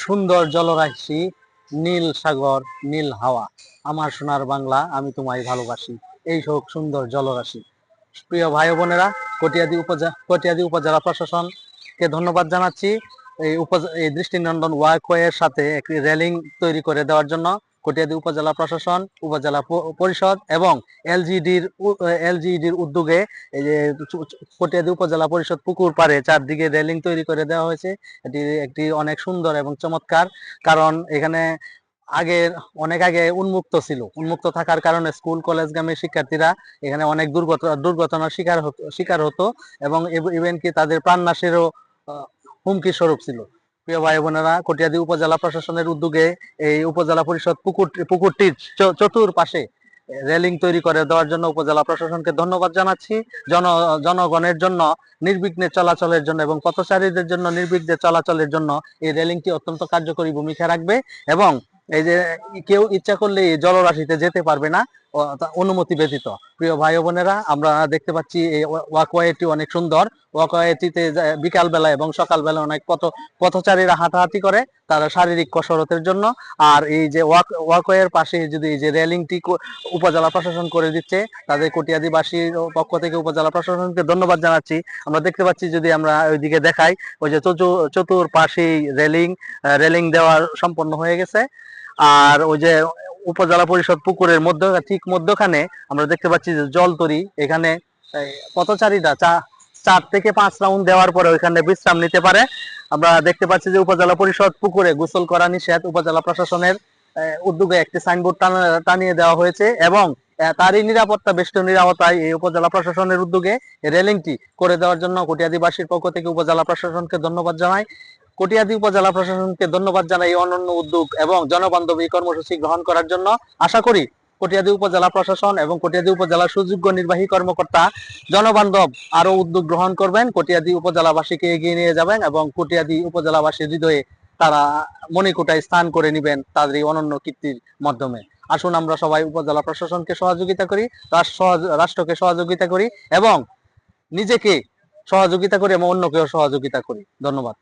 সুন্দর জলরাশি, নীল সাগর, নীল হাওয়া। আমার সোনার বাংলা, আমি তোমায় ভালোবাসি। এই হোক সুন্দর জলরাশি। প্রিয় ভাই বোনেরা, কটিয়াদী উপজেলা প্রশাসনকে ধন্যবাদ জানাচ্ছি এই দৃষ্টিনন্দন ওয়াকওয়ের সাথে একটি রেলিং তৈরি করে দেওয়ার জন্য। কটিয়াদী উপজেলা প্রশাসন, উপজেলা পরিষদ এবং এলজিইডির উদ্যোগে এই যে কটিয়াদী উপজেলা পরিষদ পুকুর পাড়ে চারদিকে রেলিং তৈরি করে দেওয়া হয়েছে। এটি একটি অনেক সুন্দর এবং চমৎকার, কারণ এখানে অনেক আগে উন্মুক্ত থাকার কারণে স্কুল কলেজগামী শিক্ষার্থীরা এখানে অনেক দুর্ঘটনার শিকার হতো এবং ইভেন কি তাদের প্রাণনাশেরও হুমকি স্বরূপ ছিল। প্রিয় ভাই বোনেরা, কটিয়াদী উপজেলা প্রশাসনের উদ্যোগে এই উপজেলা পরিষদ পুকুরটির চতুর্পাশে রেলিং তৈরি করে দেওয়ার জন্য উপজেলা প্রশাসনকে ধন্যবাদ জানাচ্ছি। জনগণের জন্য নির্বিঘ্নে চলাচলের জন্য এবং পথচারীদের জন্য নির্বিঘ্নে চলাচলের জন্য এই রেলিংটি অত্যন্ত কার্যকরী ভূমিকা রাখবে এবং এই যে কেউ ইচ্ছা করলে জলরাশিতে যেতে পারবে না অনুমতি ব্যতীত। প্রিয় ভাই বোনেরা, আমরা দেখতে পাচ্ছি এই ওয়াকওয়েটি অনেক সুন্দর। ওয়াকওয়েটিতে বিকাল বেলা এবং সকাল বেলা অনেক পথচারীরা হাঁটাহাঁটি করে তারা শারীরিক কসরতের জন্য। আর এই যে ওয়াকওয়ের পাশে যদি এই যে রেলিংটি উপজেলা প্রশাসন করে দিচ্ছে, তাদের কটিয়াদীবাসীর পক্ষ থেকে উপজেলা প্রশাসনকে ধন্যবাদ জানাচ্ছি। আমরা দেখতে পাচ্ছি, যদি আমরা ওইদিকে দেখাই, ওই যে চতুর্পাশেই রেলিং দেওয়া সম্পন্ন হয়ে গেছে। আর ওই যে উপজেলা পরিষদ পুকুরের ঠিক মধ্যখানে আমরা দেখতে পাচ্ছি যে জলতরি, এখানে পথচারীরা 4 থেকে 5 রাউন্ড দেওয়ার পরে ওইখানে বিশ্রাম নিতে পারে। আমরা দেখতে পাচ্ছি যে উপজেলা পরিষদ পুকুরে গোসল করা নিষেধ। উপজেলা প্রশাসনের উদ্যোগে একটি সাইনবোর্ড টানিয়ে দেওয়া হয়েছে এবং তারই বেষ্টনী নিরাপত্তায় এই উপজেলা প্রশাসনের উদ্যোগে রেলিংটি করে দেওয়ার জন্য কটিয়াদীবাসীর পক্ষ থেকে উপজেলা প্রশাসনকে ধন্যবাদ জানাই। কটিয়াদী উপজেলা প্রশাসনকে ধন্যবাদ জানাই এই অনন্য উদ্যোগ এবং জনবান্ধবী কর্মসূচি গ্রহণ করার জন্য। আশা করি কটিয়াদী উপজেলা প্রশাসন এবং কটিয়াদী উপজেলার সুযোগ্য নির্বাহী কর্মকর্তা জনবান্ধব আরো উদ্যোগ গ্রহণ করবেন, কটিয়াদী উপজেলাবাসীকে এগিয়ে নিয়ে যাবেন এবং কটিয়াদী উপজেলাবাসীর হৃদয়ে তারা মণিকূটায় স্থান করে নেবেন তাদের এই অনন্য কীর্তির মাধ্যমে। আসুন আমরা সবাই উপজেলা প্রশাসনকে সহযোগিতা করি, রাষ্ট্রকে সহযোগিতা করি এবং নিজেকে সহযোগিতা করি এবং অন্যকেও সহযোগিতা করি। ধন্যবাদ।